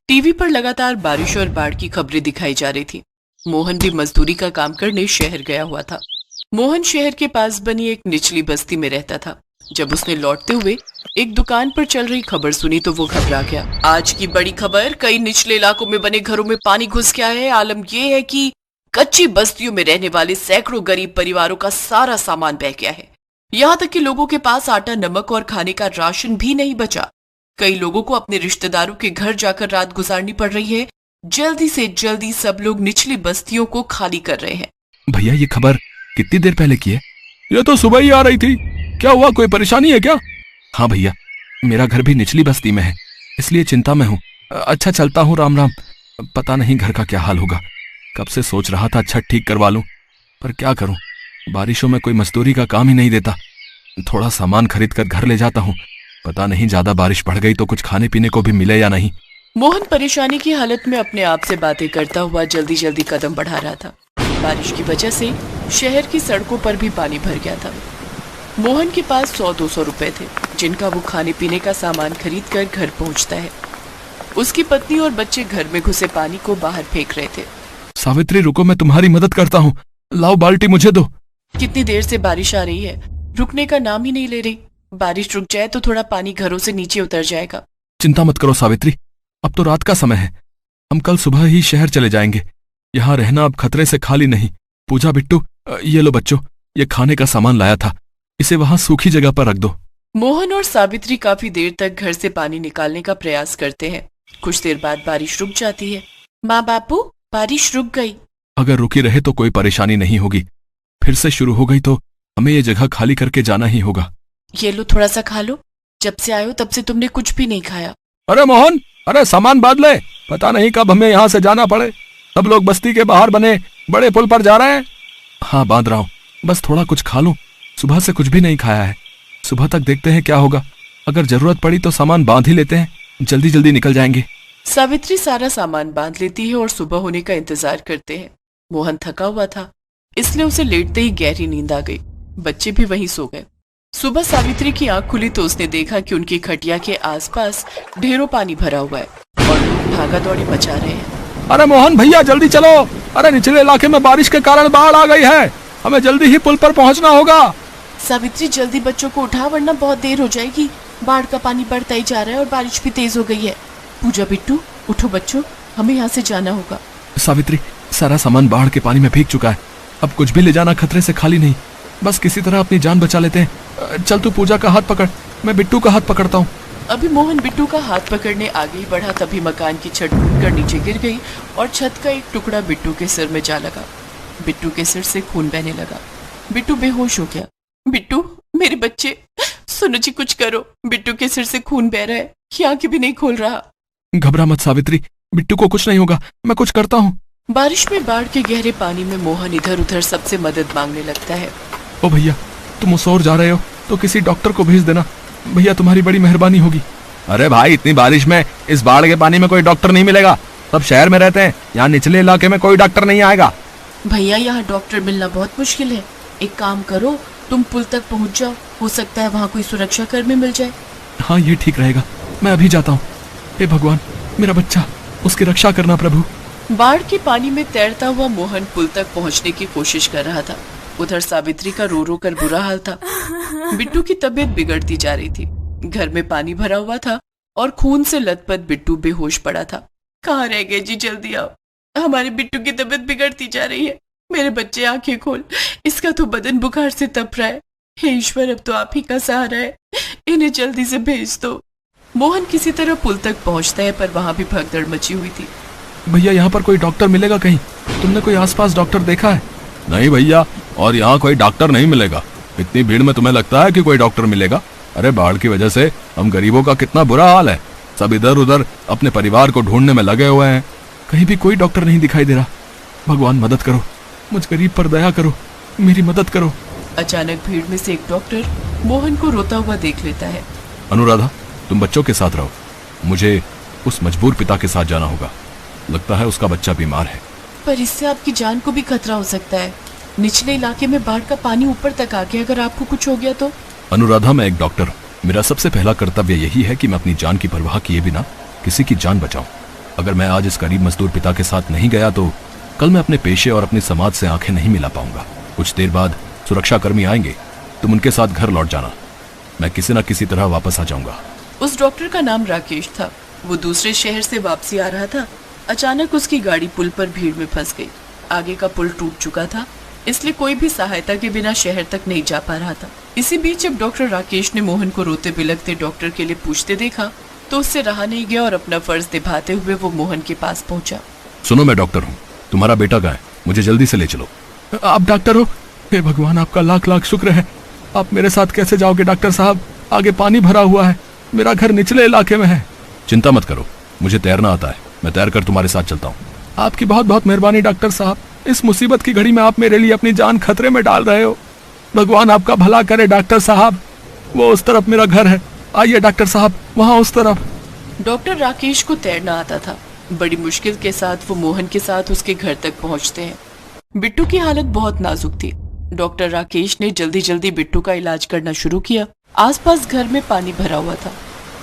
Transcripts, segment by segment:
TV पर लगातार बारिश और बाढ़ की खबरें दिखाई जा रही थी। मोहन भी मजदूरी का काम करने शहर गया हुआ था। मोहन शहर के पास बनी एक निचली बस्ती में रहता था। जब उसने लौटते हुए एक दुकान पर चल रही खबर सुनी तो वो घबरा गया। आज की बड़ी खबर, कई निचले इलाकों में बने घरों में पानी घुस गया है। आलम यह है कि कच्ची बस्तियों में रहने वाले सैकड़ों गरीब परिवारों का सारा सामान बह गया है। यहाँ तक कि लोगों के पास आटा, नमक और खाने का राशन भी नहीं बचा। कई लोगों को अपने रिश्तेदारों के घर जाकर रात गुजारनी पड़ रही है। जल्दी से जल्दी सब लोग निचली बस्तियों को खाली कर रहे हैं। भैया, ये खबर कितनी देर पहले की है? ये तो सुबह ही आ रही थी। क्या हुआ, कोई परेशानी है क्या? हाँ भैया, मेरा घर भी निचली बस्ती में है, इसलिए चिंता में हूँ। अच्छा, चलता हूँ, राम राम। पता नहीं घर का क्या हाल होगा। कब से सोच रहा था छत ठीक करवा लूं, पर क्या करूं, बारिशों में कोई मजदूरी का काम ही नहीं देता। थोड़ा सामान खरीद कर घर ले जाता हूं। पता नहीं ज्यादा बारिश बढ़ गई तो कुछ खाने पीने को भी मिले या नहीं। मोहन परेशानी की हालत में अपने आप से बातें करता हुआ जल्दी जल्दी कदम बढ़ा रहा था। बारिश की वजह से शहर की सड़कों पर भी पानी भर गया था। मोहन के पास 100-200 रुपए थे, जिनका वो खाने पीने का सामान खरीद कर घर पहुंचता है। उसकी पत्नी और बच्चे घर में घुसे पानी को बाहर फेंक रहे थे। सावित्री, रुको, मैं तुम्हारी मदद करता हूँ। लाओ, बाल्टी मुझे दो। कितनी देर से बारिश आ रही है, रुकने का नाम ही नहीं ले रही। बारिश रुक जाए तो थोड़ा पानी घरों से नीचे उतर जाएगा। चिंता मत करो सावित्री, अब तो रात का समय है। हम कल सुबह ही शहर चले जाएंगे। यहाँ रहना अब खतरे से खाली नहीं। पूजा, बिट्टू, ये लो बच्चों, ये खाने का सामान लाया था, इसे वहां सूखी जगह पर रख दो। मोहन और सावित्री काफी देर तक घर से पानी निकालने का प्रयास करते हैं। कुछ देर बाद बारिश रुक जाती है। माँ बापू, बारिश रुक गई। अगर रुकी रहे तो कोई परेशानी नहीं होगी, फिर से शुरू हो गई तो हमें ये जगह खाली करके जाना ही होगा। ये लो, थोड़ा सा खा लो। जब से आए हो तब से तुमने कुछ भी नहीं खाया। अरे मोहन, अरे सामान बांध ले, पता नहीं कब हमें यहाँ से जाना पड़े। सब लोग बस्ती के बाहर बने बड़े पुल पर जा रहे हैं। हाँ, बांध रहा हूँ, बस थोड़ा कुछ खा लूं। सुबह से कुछ भी नहीं खाया है। सुबह तक देखते हैं क्या होगा। अगर जरूरत पड़ी तो सामान बांध ही लेते हैं, जल्दी जल्दी निकल जाएंगे। सावित्री सारा सामान बांध लेती है और सुबह होने का इंतजार करते हैं। मोहन थका हुआ था, इसलिए उसे लेटते ही गहरी नींद आ गई। बच्चे भी वहीं सो गए। सुबह सावित्री की आंख खुली तो उसने देखा कि उनकी खटिया के आसपास ढेरों पानी भरा हुआ है और लोग भागा दौड़ी मचा रहे हैं। अरे मोहन भैया, जल्दी चलो। अरे निचले इलाके में बारिश के कारण बाढ़ आ गई है, हमें जल्दी ही पुल पर पहुंचना होगा। सावित्री, जल्दी बच्चों को उठा, वरना बहुत देर हो जाएगी। बाढ़ का पानी बढ़ता ही जा रहा है और बारिश भी तेज हो गई है। पूजा, बिट्टू, उठो बच्चों, हमें यहाँ से जाना होगा। सावित्री, सारा सामान बाढ़ के पानी में भीग चुका है। अब कुछ भी ले जाना खतरे से खाली नहीं। बस किसी तरह अपनी जान बचा लेते हैं। चल, तू पूजा का हाथ पकड़, मैं बिट्टू का हाथ पकड़ता हूँ। अभी मोहन बिट्टू का हाथ पकड़ने आगे ही बढ़ा, तभी मकान की छत टूटकर नीचे गिर गई और छत का एक टुकड़ा बिट्टू के सिर में जा लगा। बिट्टू के सिर से खून बहने लगा। बिट्टू बेहोश हो गया। बिट्टू, मेरे बच्चे, सुनो जी, कुछ करो। बिट्टू के सिर से खून बह रहा है, ये आंखें भी नहीं खोल रहा। घबरा मत सावित्री, बिट्टू को कुछ नहीं होगा, मैं कुछ करता हूँ। बारिश में बाढ़ के गहरे पानी में मोहन इधर उधर सबसे मदद मांगने लगता है। ओ भैया, तुम उसौर जा रहे हो तो किसी डॉक्टर को भेज देना। भैया, तुम्हारी बड़ी मेहरबानी होगी। अरे भाई, इतनी बारिश में इस बाढ़ के पानी में कोई डॉक्टर नहीं मिलेगा। सब शहर में रहते हैं, यहाँ निचले इलाके में कोई डॉक्टर नहीं आएगा। भैया, यहाँ डॉक्टर मिलना बहुत मुश्किल है। एक काम करो, तुम पुल तक पहुँच जाओ, हो सकता है वहाँ कोई सुरक्षा कर्मी मिल जाए। हाँ, ये ठीक रहेगा, मैं अभी जाता हूँ। हे भगवान, मेरा बच्चा, उसकी रक्षा करना प्रभु। बाढ़ के पानी में तैरता हुआ मोहन पुल तक पहुंचने की कोशिश कर रहा था। उधर सावित्री का रो रो कर बुरा हाल था। बिट्टू की तबीयत बिगड़ती जा रही थी। घर में पानी भरा हुआ था और खून से लथपथ बिट्टू बेहोश पड़ा था। कहाँ रह गए जी, जल्दी आओ, हमारे बिट्टू की तबीयत बिगड़ती जा रही है। मेरे बच्चे, आंखें खोल, इसका तो बदन बुखार से तप रहा है। हे ईश्वर, अब तो आप ही का सहारा है, इन्हें जल्दी से भेज दो। मोहन किसी तरह पुल तक पहुंचता है, पर वहां भी भगदड़ मची हुई थी। भैया, यहाँ पर कोई डॉक्टर मिलेगा कहीं? तुमने कोई आसपास डॉक्टर देखा है? नहीं भैया, और यहाँ कोई डॉक्टर नहीं मिलेगा। इतनी भीड़ में तुम्हें लगता है कि कोई डॉक्टर मिलेगा? अरे बाढ़ की वजह से हम गरीबों का कितना बुरा हाल है। सब इधर उधर अपने परिवार को ढूंढने में लगे हुए हैं। कहीं भी कोई डॉक्टर नहीं दिखाई दे रहा। भगवान, मदद करो, मुझ गरीब पर दया करो, मेरी मदद करो। अचानक भीड़ में से एक डॉक्टर मोहन को रोता हुआ देख लेता है। अनुराधा, तुम बच्चों के साथ रहो, मुझे उस मजबूर पिता के साथ जाना होगा। लगता है उसका बच्चा बीमार है। पर इससे आपकी जान को भी खतरा हो सकता है। निचले इलाके में बाढ़ का पानी ऊपर तक आ गया, अगर आपको कुछ हो गया तो। अनुराधा, मैं एक डॉक्टर, मेरा सबसे पहला कर्तव्य यही है कि मैं अपनी जान की परवाह किए बिना किसी की जान बचाऊं। अगर मैं आज इस गरीब मजदूर पिता के साथ नहीं गया तो कल मैं अपने पेशे और अपनी समाज से आंखें नहीं मिला पाऊंगा। कुछ देर बाद सुरक्षाकर्मी आएंगे, तुम उनके साथ घर लौट जाना। मैं किसी न किसी तरह वापस आ जाऊंगा। उस डॉक्टर का नाम राकेश था। वो दूसरे शहर से वापसी आ रहा था। अचानक उसकी गाड़ी पुल पर भीड़ में फंस गई। आगे का पुल टूट चुका था, इसलिए कोई भी सहायता के बिना शहर तक नहीं जा पा रहा था। इसी बीच जब डॉक्टर राकेश ने मोहन को रोते बिलखते डॉक्टर के लिए पूछते देखा तो उससे रहा नहीं गया और अपना फर्ज निभाते हुए वो मोहन के पास पहुंचा। सुनो, मैं डॉक्टर हूँ, तुम्हारा बेटा कहाँ है? मुझे जल्दी से ले चलो। आप डॉक्टर हो? हे भगवान, आपका लाख लाख शुक्र है। आप मेरे साथ कैसे जाओगे डॉक्टर साहब? आगे पानी भरा हुआ है, मेरा घर निचले इलाके में है। चिंता मत करो, मुझे तैरना आता है, मैं तैर कर तुम्हारे साथ चलता हूँ। आपकी बहुत बहुत मेहरबानी डॉक्टर साहब। इस मुसीबत की घड़ी में आप मेरे लिए अपनी जान खतरे में डाल रहे हो। भगवान आपका भला करे डॉक्टर साहब। वो उस तरफ मेरा घर है, आइए डॉक्टर साहब, वहाँ उस तरफ। डॉक्टर राकेश को तैरना आता था। बड़ी मुश्किल के साथ वो मोहन के साथ उसके घर तक पहुंचते हैं। बिट्टू की हालत बहुत नाजुक थी। डॉक्टर राकेश ने जल्दी जल्दी बिट्टू का इलाज करना शुरू किया। आसपास घर में पानी भरा हुआ था,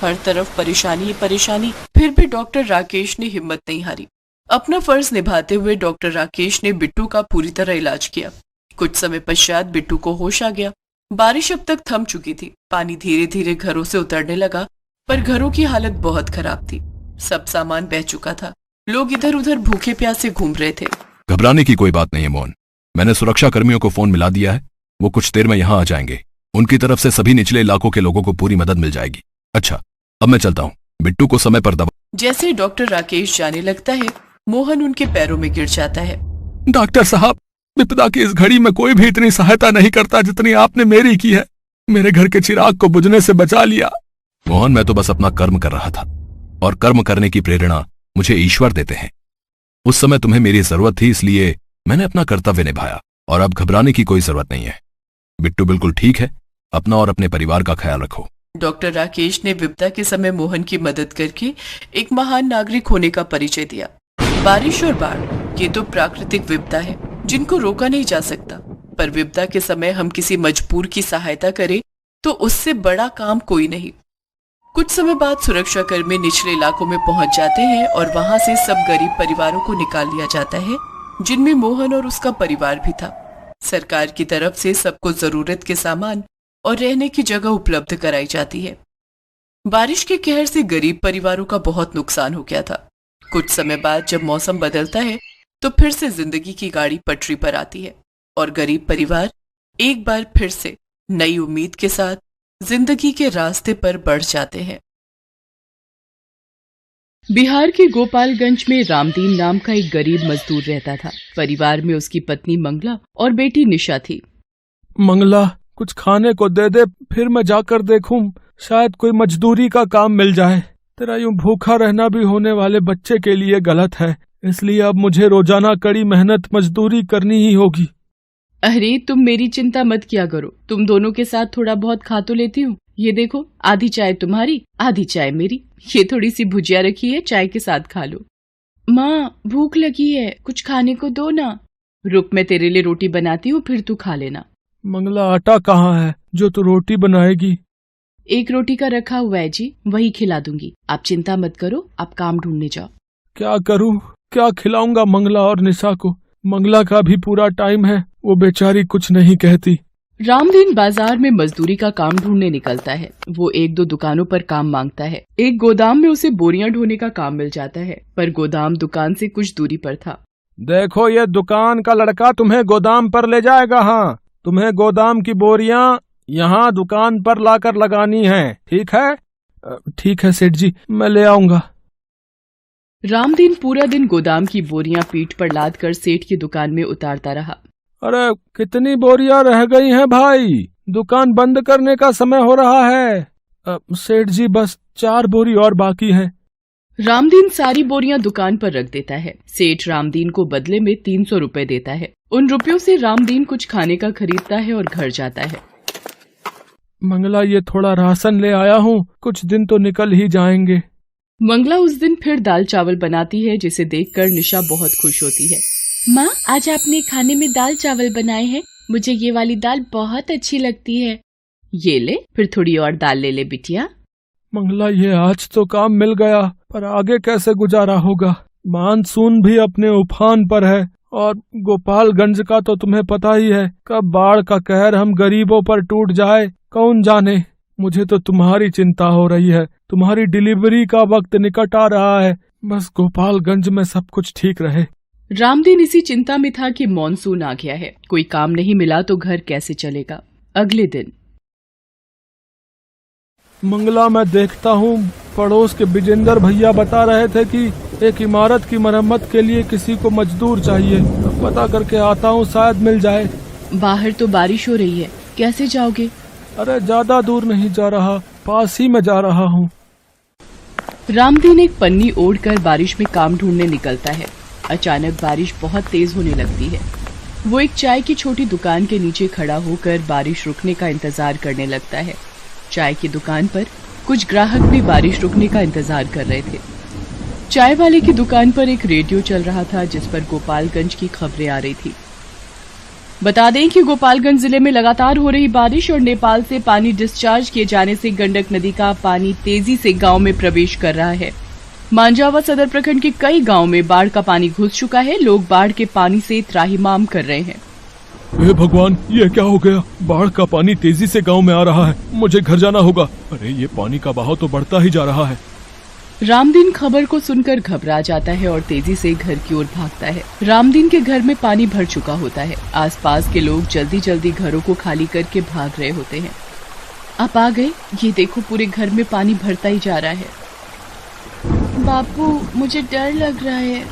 हर तरफ परेशानी ही परेशानी। फिर भी डॉक्टर राकेश ने हिम्मत नहीं हारी। अपना फर्ज निभाते हुए डॉक्टर राकेश ने बिट्टू का पूरी तरह इलाज किया। कुछ समय पश्चात बिट्टू को होश आ गया। बारिश अब तक थम चुकी थी। पानी धीरे धीरे घरों से उतरने लगा, पर घरों की हालत बहुत खराब थी। सब सामान बह चुका था। लोग इधर उधर भूखे प्यासे घूम रहे थे। घबराने की कोई बात नहीं है मोहन, मैंने सुरक्षा कर्मियों को फोन मिला दिया है, वो कुछ देर में यहाँ आ जाएंगे। उनकी तरफ से सभी निचले इलाकों के लोगों को पूरी मदद मिल जाएगी। अच्छा, अब मैं चलता हूँ, बिट्टू को समय पर दवा। जैसे डॉक्टर राकेश जाने लगता है, मोहन उनके पैरों में गिर जाता है। डॉक्टर साहब, विपदा की इस घड़ी में कोई भी इतनी सहायता नहीं करता जितनी आपने मेरी की है। मेरे घर के चिराग को बुझने से बचा लिया। मोहन, मैं तो बस अपना कर्म कर रहा था, और कर्म करने की प्रेरणा मुझे ईश्वर देते हैं। उस समय तुम्हें मेरी जरूरत थी, इसलिए मैंने अपना कर्तव्य निभाया, और अब घबराने की कोई जरूरत नहीं है। बिट्टू बिल्कुल ठीक है, अपना और अपने परिवार का ख्याल रखो। डॉक्टर राकेश ने विपदा के समय मोहन की मदद करके एक महान नागरिक होने का परिचय दिया। बारिश और बाढ़ ये तो प्राकृतिक विपदा है जिनको रोका नहीं जा सकता, पर विपदा के समय हम किसी मजबूर की सहायता करें तो उससे बड़ा काम कोई नहीं। कुछ समय बाद सुरक्षाकर्मी निचले इलाकों में पहुंच जाते हैं और वहां से सब गरीब परिवारों को निकाल लिया जाता है, जिनमें मोहन और उसका परिवार भी था। सरकार की तरफ से सबको जरूरत के सामान और रहने की जगह उपलब्ध कराई जाती है। बारिश के कहर से गरीब परिवारों का बहुत नुकसान हो गया था। कुछ समय बाद जब मौसम बदलता है तो फिर से जिंदगी की गाड़ी पटरी पर आती है और गरीब परिवार एक बार फिर से नई उम्मीद के साथ जिंदगी के रास्ते पर बढ़ जाते हैं। बिहार के गोपालगंज में रामदीन नाम का एक गरीब मजदूर रहता था। परिवार में उसकी पत्नी मंगला और बेटी निशा थी। मंगला, कुछ खाने को दे दे, फिर मैं जाकर देखूं, शायद कोई मजदूरी का काम मिल जाए। तेरा यूं भूखा रहना भी होने वाले बच्चे के लिए गलत है, इसलिए अब मुझे रोजाना कड़ी मेहनत मजदूरी करनी ही होगी। अरे तुम मेरी चिंता मत किया करो, तुम दोनों के साथ थोड़ा बहुत खा तो लेती हूँ। ये देखो, आधी चाय तुम्हारी आधी चाय मेरी। ये थोड़ी सी भुजिया रखी है, चाय के साथ खा लो। माँ, भूख लगी है, कुछ खाने को दो ना। रुक, मैं तेरे लिए रोटी बनाती हूँ, फिर तू खा लेना। मंगला, आटा कहाँ है जो तू रोटी बनाएगी? एक रोटी का रखा हुआ है जी, वही खिला दूंगी। आप चिंता मत करो, आप काम ढूंढने जाओ। क्या करूँ, क्या खिलाऊंगा मंगला और निशा को? मंगला का भी पूरा टाइम है, वो बेचारी कुछ नहीं कहती। रामदीन बाजार में मजदूरी का काम ढूंढने निकलता है। वो एक दो दुकानों पर काम मांगता है। एक गोदाम में उसे बोरियां ढोने का काम मिल जाता है, पर गोदाम दुकान से कुछ दूरी पर था। देखो, ये दुकान का लड़का तुम्हें गोदाम पर ले जाएगा। हाँ, तुम्हें गोदाम की बोरियां यहाँ दुकान पर लाकर लगानी है, ठीक है? ठीक है सेठ जी, मैं ले आऊंगा। रामदीन पूरा दिन गोदाम की बोरियां पीठ पर लाद कर सेठ की दुकान में उतारता रहा। अरे कितनी बोरियां रह गई हैं भाई, दुकान बंद करने का समय हो रहा है। सेठ जी, बस 4 बोरी और बाकी हैं। रामदीन सारी बोरियां दुकान पर रख देता है। सेठ रामदीन को बदले में 300 रुपए देता है। उन रुपयों से रामदीन कुछ खाने का खरीदता है और घर जाता है। मंगला, ये थोड़ा राशन ले आया हूँ, कुछ दिन तो निकल ही जाएंगे। मंगला उस दिन फिर दाल चावल बनाती है, जिसे देखकर निशा बहुत खुश होती है। माँ, आज आपने खाने में दाल चावल बनाए हैं, मुझे ये वाली दाल बहुत अच्छी लगती है। ये ले, फिर थोड़ी और दाल ले ले बिटिया। मंगला, ये आज तो काम मिल गया, पर आगे कैसे गुजारा होगा। मानसून भी अपने उफान पर है और गोपालगंज का तो तुम्हें पता ही है, कब बाढ़ का कहर हम गरीबों पर टूट जाए कौन जाने। मुझे तो तुम्हारी चिंता हो रही है, तुम्हारी डिलीवरी का वक्त निकट आ रहा है, बस गोपालगंज में सब कुछ ठीक रहे। रामदीन इसी चिंता में था कि मॉनसून आ गया है, कोई काम नहीं मिला तो घर कैसे चलेगा। अगले दिन मंगला, मैं देखता हूँ पड़ोस के विजेंद्र भैया बता रहे थे कि एक इमारत की मरम्मत के लिए किसी को मजदूर चाहिए। पता करके आता हूँ, शायद मिल जाए। बाहर तो बारिश हो रही है, कैसे जाओगे? अरे ज्यादा दूर नहीं जा रहा, पास ही में जा रहा हूँ। रामदीन एक पन्नी ओढ़कर बारिश में काम ढूंढने निकलता है। अचानक बारिश बहुत तेज होने लगती है। वो एक चाय की छोटी दुकान के नीचे खड़ा होकर बारिश रुकने का इंतजार करने लगता है। चाय की दुकान पर कुछ ग्राहक भी बारिश रुकने का इंतजार कर रहे थे। चाय वाले की दुकान पर एक रेडियो चल रहा था जिस पर गोपालगंज की खबरें आ रही थी। बता दें कि गोपालगंज जिले में लगातार हो रही बारिश और नेपाल से पानी डिस्चार्ज किए जाने से गंडक नदी का पानी तेजी से गांव में प्रवेश कर रहा है। मांझावा सदर प्रखंड के कई गांव में बाढ़ का पानी घुस चुका है। लोग बाढ़ के पानी से त्राहिमाम कर रहे हैं। हे भगवान, ये क्या हो गया? बाढ़ का पानी तेजी से गांव में आ रहा है, मुझे घर जाना होगा। अरे ये पानी का बहाव तो बढ़ता ही जा रहा है। रामदीन खबर को सुनकर घबरा जाता है और तेजी से घर की ओर भागता है। रामदीन के घर में पानी भर चुका होता है। आसपास के लोग जल्दी जल्दी घरों को खाली करके भाग रहे होते हैं। आप आ गए, ये देखो पूरे घर में पानी भरता ही जा रहा है। बापू, मुझे डर लग रहा है।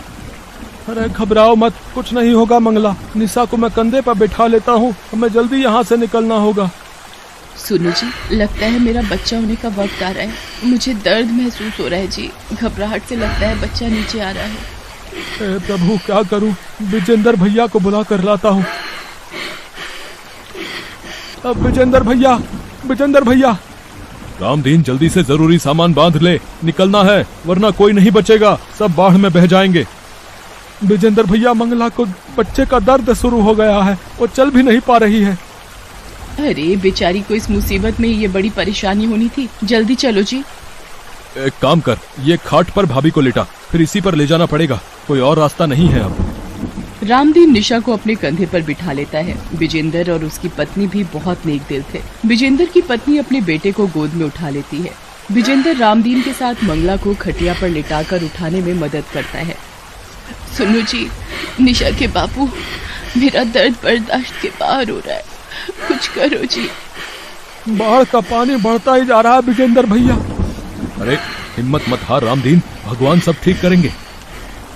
अरे घबराओ मत, कुछ नहीं होगा मंगला। निशा को मैं कंधे पर बैठा लेता हूँ, हमें जल्दी यहाँ से निकलना होगा। सुनो जी, लगता है मेरा बच्चा होने का वक्त आ रहा है। मुझे दर्द महसूस हो रहा है जी, घबराहट से लगता है बच्चा नीचे आ रहा है। हे प्रभु, क्या करूँ? विजेंद्र भैया को बुला कर लाता हूँ। अब विजेंद्र भैया। रामदीन, जल्दी से जरूरी सामान बांध ले, निकलना है वरना कोई नहीं बचेगा, सब बाढ़ में बह जाएंगे। विजेंद्र भैया, मंगला को बच्चे का दर्द शुरू हो गया है, वो चल भी नहीं पा रही है। अरे बेचारी को इस मुसीबत में ये बड़ी परेशानी होनी थी। जल्दी चलो जी। एक काम कर, ये खाट पर भाभी को लेटा, फिर इसी पर ले जाना पड़ेगा, कोई और रास्ता नहीं है अब। रामदीन निशा को अपने कंधे पर बिठा लेता है। विजेंद्र और उसकी पत्नी भी बहुत नेक दिल थे। विजेंद्र की पत्नी अपने बेटे को गोद में उठा लेती है। विजेंद्र रामदीन के साथ मंगला को खटिया पर लिटाकर उठाने में मदद करता है। सुनो जी, निशा के बापू, मेरा दर्द बर्दाश्त के बाहर हो रहा है, कुछ करो जी। बाढ़ का पानी बढ़ता ही जा रहा है विजेंद्र भैया। अरे हिम्मत मत हार रामदीन, भगवान सब ठीक करेंगे।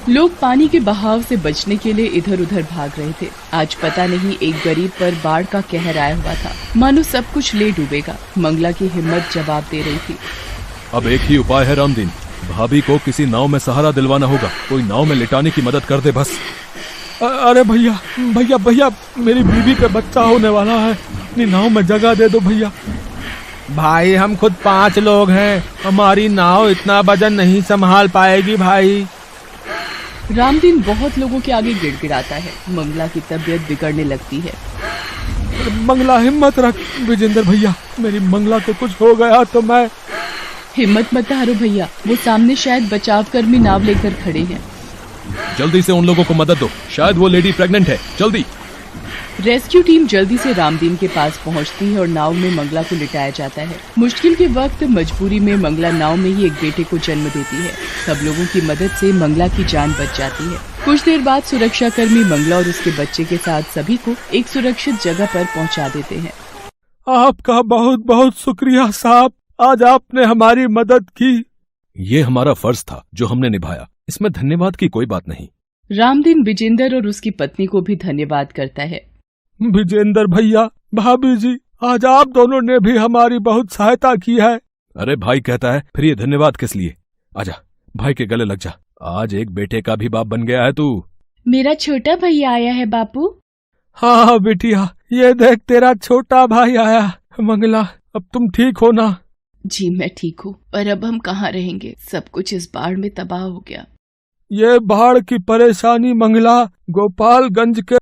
लोग पानी के बहाव से बचने के लिए इधर उधर भाग रहे थे। आज पता नहीं एक गरीब पर बाढ़ का कहर आया हुआ था, मानो सब कुछ ले डूबेगा। मंगला की हिम्मत जवाब दे रही थी। अब एक ही उपाय है रामदीन, भाभी को किसी नाव में सहारा दिलवाना होगा, कोई नाव में लिटाने की मदद कर दे बस। अरे भैया, मेरी बीवी का बच्चा होने वाला है, अपनी नाव में जगह दे दो भैया। भाई, हम खुद 5 लोग हैं, हमारी नाव इतना वजन नहीं संभाल पाएगी भाई। रामदीन बहुत लोगों के आगे गिड़गिड़ाता है। मंगला की तबीयत बिगड़ने लगती है। मंगला, हिम्मत रख। विजेंद्र भैया, मेरी मंगला को कुछ हो गया तो मैं। हिम्मत मत हारो भैया, वो सामने शायद बचाव कर्मी नाव लेकर खड़े हैं। जल्दी से उन लोगों को मदद दो, शायद वो लेडी प्रेग्नेंट है, जल्दी। रेस्क्यू टीम जल्दी से रामदीन के पास पहुंचती है और नाव में मंगला को लिटाया जाता है। मुश्किल के वक्त मजबूरी में मंगला नाव में ही एक बेटे को जन्म देती है। सब लोगों की मदद से मंगला की जान बच जाती है। कुछ देर बाद सुरक्षा कर्मी मंगला और उसके बच्चे के साथ सभी को एक सुरक्षित जगह पर पहुंचा देते हैं। आपका बहुत बहुत शुक्रिया साहब, आज आपने हमारी मदद की। ये हमारा फर्ज था जो हमने निभाया, इसमें धन्यवाद की कोई बात नहीं। रामदीन विजेंद्र और उसकी पत्नी को भी धन्यवाद करता है। विजेंद्र भैया, भाभी जी, आज आप दोनों ने भी हमारी बहुत सहायता की है। अरे भाई कहता है, फिर ये धन्यवाद किस लिए? आजा, भाई के गले लग जा, आज एक बेटे का भी बाप बन गया है तू। मेरा छोटा भैया आया है बापू। हाँ बिटिया, ये देख तेरा छोटा भाई आया। मंगला, अब तुम ठीक हो ना? जी मैं ठीक हूँ, पर अब हम कहाँ रहेंगे, सब कुछ इस बाढ़ में तबाह हो गया। ये बाढ़ की परेशानी मंगला गोपालगंज के